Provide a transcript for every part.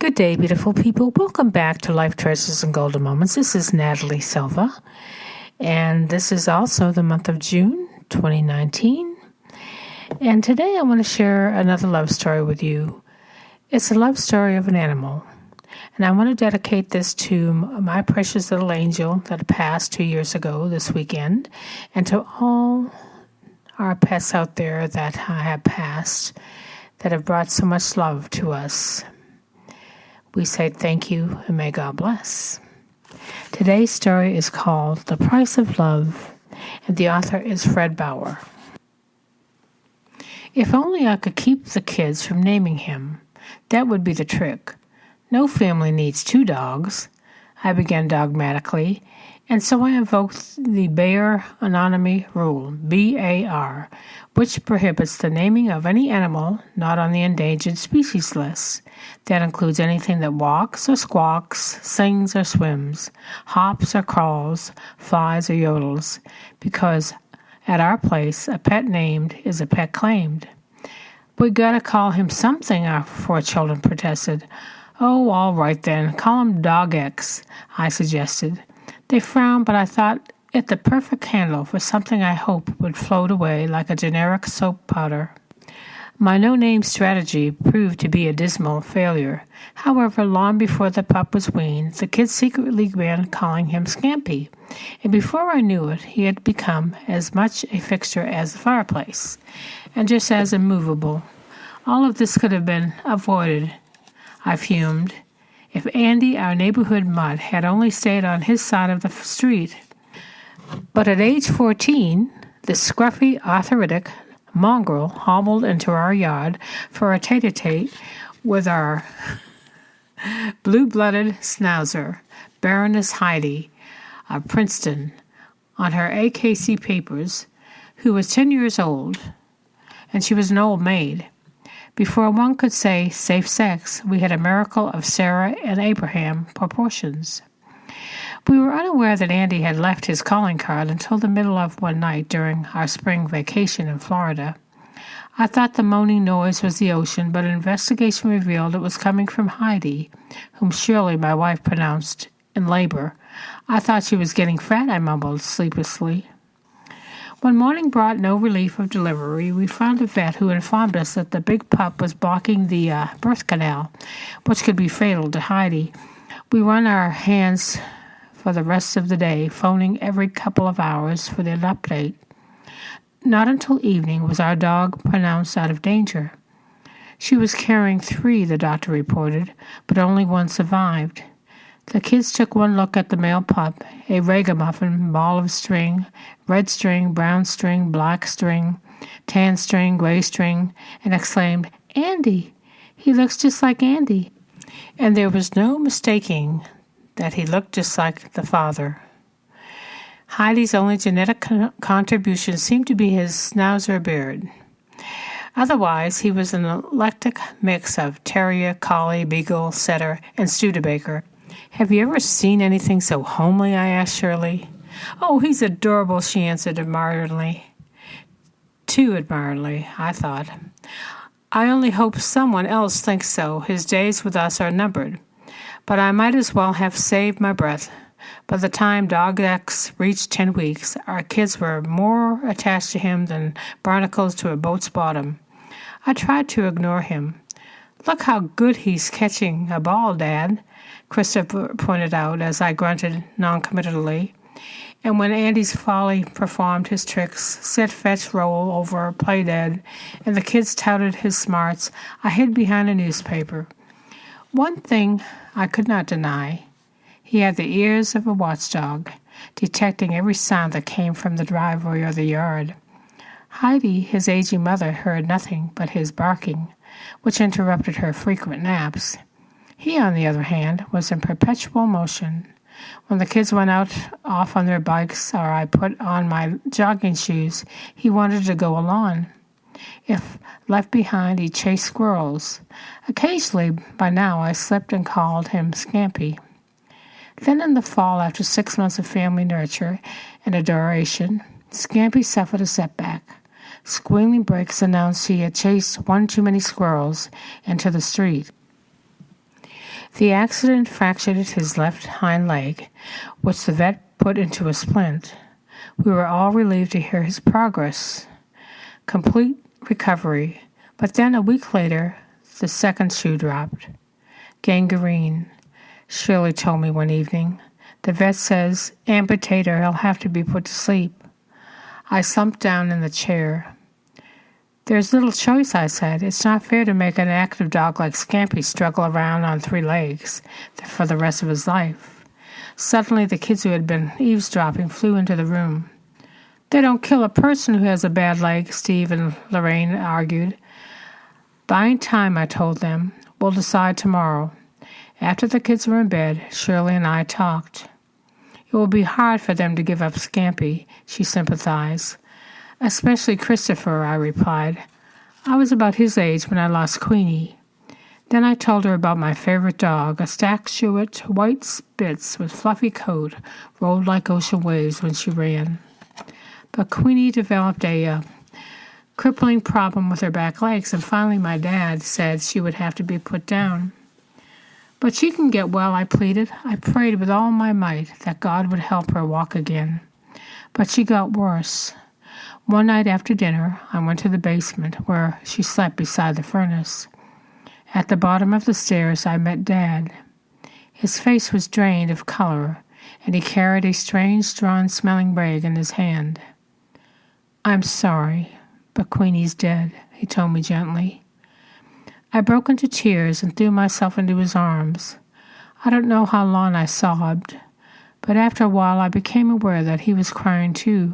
Good day, beautiful people. Welcome back to Life Treasures and Golden Moments. This is Natalie Silva, and this is also the month of June 2019. And today I want to share another love story with you. It's a love story of an animal, and I want to dedicate this to my precious little angel that passed 2 years ago this weekend, and to all our pets out there that have passed, that have brought so much love to us. We say thank you and may God bless. Today's story is called The Price of Love, and the author is Fred Bauer. If only I could keep the kids from naming him. That would be the trick. No family needs 2 dogs, I began dogmatically, and so I invoked the Bayer Anatomy Rule, BAR, which prohibits the naming of any animal not on the endangered species list. That includes anything that walks or squawks, sings or swims, hops or crawls, flies or yodels, because at our place, a pet named is a pet claimed. We gotta call him something, our 4 children protested. Oh, all right then, call him Dog X, I suggested. They frowned, but I thought it the perfect handle for something I hope would float away like a generic soap powder. My no-name strategy proved to be a dismal failure. However, long before the pup was weaned, the kids secretly began calling him Scampy, and before I knew it, he had become as much a fixture as the fireplace, and just as immovable. All of this could have been avoided, I fumed, if Andy, our neighborhood mutt, had only stayed on his side of the street. But at age 14, the scruffy, arthritic mongrel hobbled into our yard for a tete-a-tete with our blue-blooded schnauzer, Baroness Heidi of Princeton, on her AKC papers, who was 10 years old, and she was an old maid. Before one could say safe sex, we had a miracle of Sarah and Abraham proportions. We were unaware that Andy had left his calling card until the middle of one night during our spring vacation in Florida. I thought the moaning noise was the ocean, but an investigation revealed it was coming from Heidi, whom Shirley, my wife, pronounced in labor. I thought she was getting fat, I mumbled sleeplessly. When morning brought no relief of delivery, we found a vet who informed us that the big pup was blocking the birth canal, which could be fatal to Heidi. We run our hands for the rest of the day, phoning every couple of hours for an update. Not until evening was our dog pronounced out of danger. She was carrying 3, the doctor reported, but only 1 survived. The kids took one look at the male pup, a ragamuffin ball of string, red string, brown string, black string, tan string, gray string, and exclaimed, "Andy! He looks just like Andy." And there was no mistaking that he looked just like the father. Heidi's only genetic contribution seemed to be his schnauzer beard. Otherwise, he was an eclectic mix of terrier, collie, beagle, setter, and Studebaker. "Have you ever seen anything so homely?" I asked Shirley. "Oh, he's adorable," she answered admiringly. Too admiringly, I thought. I only hope someone else thinks so. His days with us are numbered. But I might as well have saved my breath. By the time Dog X reached 10 weeks, our kids were more attached to him than barnacles to a boat's bottom. I tried to ignore him. "Look how good he's catching a ball, Dad," Christopher pointed out as I grunted noncommittally. And when Andy's folly performed his tricks, said fetch, roll over, play dead, and the kids touted his smarts, I hid behind a newspaper. One thing I could not deny. He had the ears of a watchdog, detecting every sound that came from the driveway or the yard. Heidi, his aging mother, heard nothing but his barking, which interrupted her frequent naps. He, on the other hand, was in perpetual motion. When the kids went off on their bikes or I put on my jogging shoes, he wanted to go along. If left behind, he chased squirrels. Occasionally, by now, I slipped and called him Scampy. Then in the fall, after 6 months of family nurture and adoration, Scampy suffered a setback. Squealing brakes announced he had chased one too many squirrels into the street. The accident fractured his left hind leg, which the vet put into a splint. We were all relieved to hear his progress. Complete recovery, but then a week later, the second shoe dropped. Gangrene, Shirley told me one evening. The vet says, amputate or he'll have to be put to sleep. I slumped down in the chair. There's little choice, I said. It's not fair to make an active dog like Scampy struggle around on 3 legs for the rest of his life. Suddenly, the kids who had been eavesdropping flew into the room. They don't kill a person who has a bad leg, Steve and Lorraine argued. Buying time, I told them. We'll decide tomorrow. After the kids were in bed, Shirley and I talked. It will be hard for them to give up Scampy, she sympathized. Especially Christopher, I replied. I was about his age when I lost Queenie. Then I told her about my favorite dog, a Stacks-Hewitt white Spitz with fluffy coat, rolled like ocean waves when she ran. But Queenie developed a crippling problem with her back legs, and finally my dad said she would have to be put down. But she can get well, I pleaded. I prayed with all my might that God would help her walk again. But she got worse. One night after dinner, I went to the basement where she slept beside the furnace. At the bottom of the stairs, I met Dad. His face was drained of color, and he carried a strange, drawn-smelling rag in his hand. I'm sorry, but Queenie's dead, he told me gently. I broke into tears and threw myself into his arms. I don't know how long I sobbed, but after a while I became aware that he was crying too.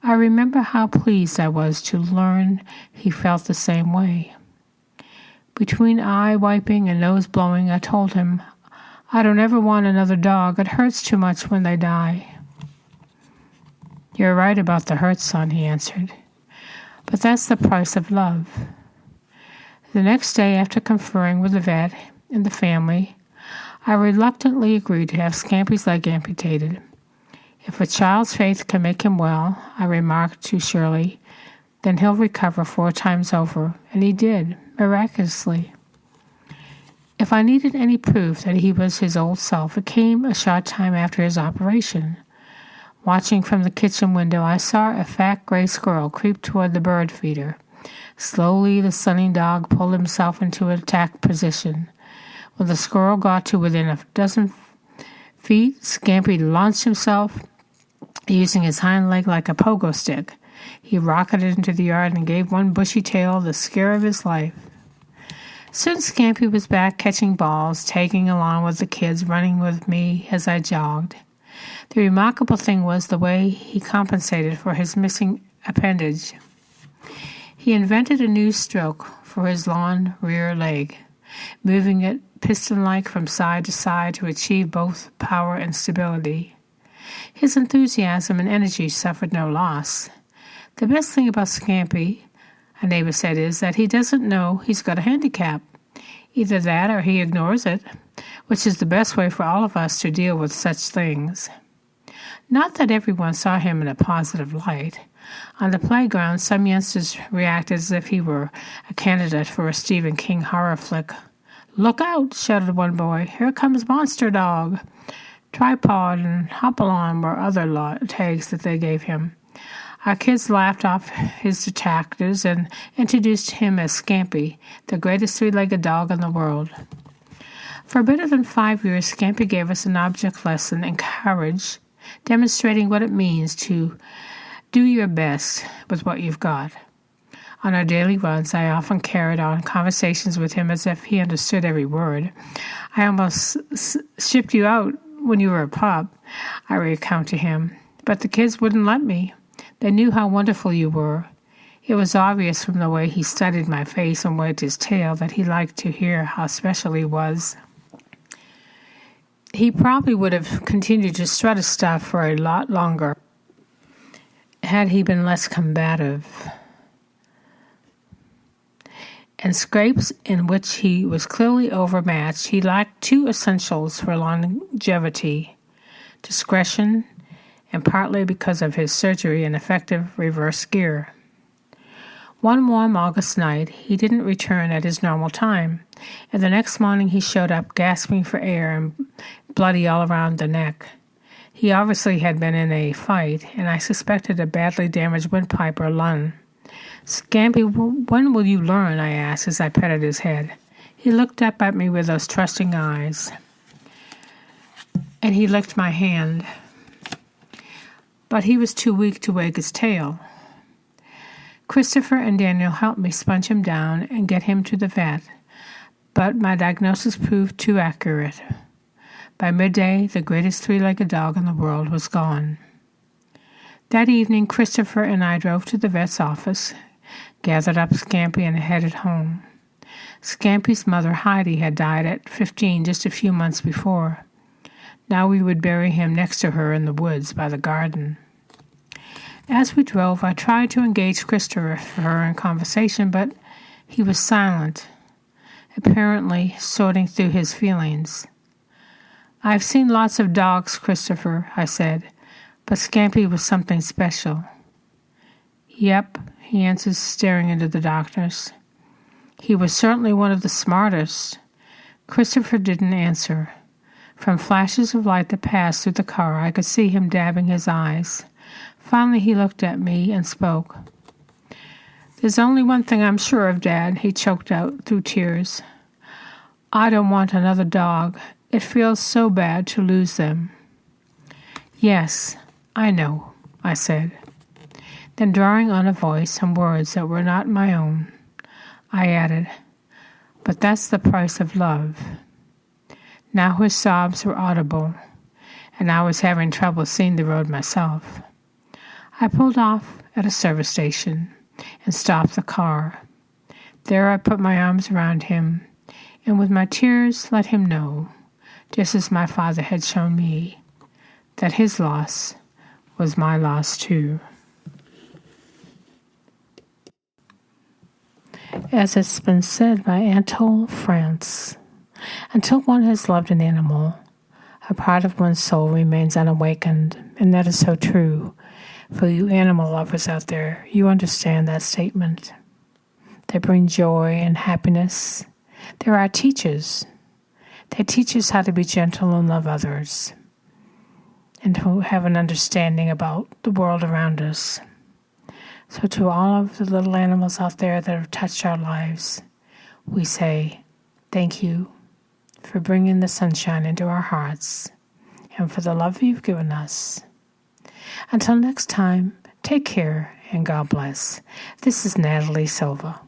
I remember how pleased I was to learn he felt the same way. Between eye wiping and nose blowing, I told him, I don't ever want another dog. It hurts too much when they die. You're right about the hurt, son, he answered. But that's the price of love. The next day, after conferring with the vet and the family, I reluctantly agreed to have Scampy's leg amputated. If a child's faith can make him well, I remarked to Shirley, then he'll recover 4 times over, and he did, miraculously. If I needed any proof that he was his old self, it came a short time after his operation. Watching from the kitchen window, I saw a fat gray squirrel creep toward the bird feeder. Slowly, the sunning dog pulled himself into an attack position. When the squirrel got to within a dozen feet, Scampy launched himself, using his hind leg like a pogo stick. He rocketed into the yard and gave one bushy tail the scare of his life. Soon Scampy was back catching balls, tagging along with the kids, running with me as I jogged. The remarkable thing was the way he compensated for his missing appendage. He invented a new stroke for his long rear leg, moving it piston-like from side to side to achieve both power and stability. His enthusiasm and energy suffered no loss. The best thing about Scampy, a neighbor said, is that he doesn't know he's got a handicap. Either that or he ignores it, which is the best way for all of us to deal with such things. Not that everyone saw him in a positive light. On the playground, some youngsters reacted as if he were a candidate for a Stephen King horror flick. "Look out!" shouted one boy. "Here comes Monster Dog." Tripod and Hopalong were other tags that they gave him. Our kids laughed off his detractors and introduced him as Scampy, the greatest 3-legged dog in the world. For better than 5 years, Scampy gave us an object lesson in courage, demonstrating what it means to do your best with what you've got. On our daily runs, I often carried on conversations with him as if he understood every word. I almost shipped you out when you were a pup, I recount to him. But the kids wouldn't let me. They knew how wonderful you were. It was obvious from the way he studied my face and wagged his tail that he liked to hear how special he was. He probably would have continued to strut his stuff for a lot longer had he been less combative. In scrapes in which he was clearly overmatched, he lacked 2 essentials for longevity: discretion, and partly because of his surgery, an effective reverse gear. One warm August night, he didn't return at his normal time, and the next morning he showed up gasping for air and bloody all around the neck. He obviously had been in a fight, and I suspected a badly damaged windpipe or lung. "Scampy, when will you learn?" I asked as I petted his head. He looked up at me with those trusting eyes, and he licked my hand. But he was too weak to wag his tail. Christopher and Daniel helped me sponge him down and get him to the vet, but my diagnosis proved too accurate. By midday, the greatest three-legged dog in the world was gone. That evening, Christopher and I drove to the vet's office, gathered up Scampy, and headed home. Scampy's mother, Heidi, had died at 15 just a few months before. Now we would bury him next to her in the woods by the garden. As we drove, I tried to engage Christopher in conversation, but he was silent, apparently sorting through his feelings. "I've seen lots of dogs, Christopher," I said, "but Scampy was something special." "Yep," he answered, staring into the darkness. "He was certainly one of the smartest." Christopher didn't answer. From flashes of light that passed through the car, I could see him dabbing his eyes. Finally, he looked at me and spoke. "There's only one thing I'm sure of, Dad," he choked out through tears. "I don't want another dog. It feels so bad to lose them." "Yes, I know," I said. Then, drawing on a voice and words that were not my own, I added, "But that's the price of love." Now his sobs were audible, and I was having trouble seeing the road myself. I pulled off at a service station and stopped the car. There I put my arms around him, and with my tears let him know, just as my father had shown me, that his loss was my loss too. As it's been said by Anatole France, until one has loved an animal, a part of one's soul remains unawakened, and that is so true. For you animal lovers out there, you understand that statement. They bring joy and happiness. They're our teachers. They teach us how to be gentle and love others, and to have an understanding about the world around us. So to all of the little animals out there that have touched our lives, we say thank you for bringing the sunshine into our hearts and for the love you've given us. Until next time, take care and God bless. This is Natalie Silva.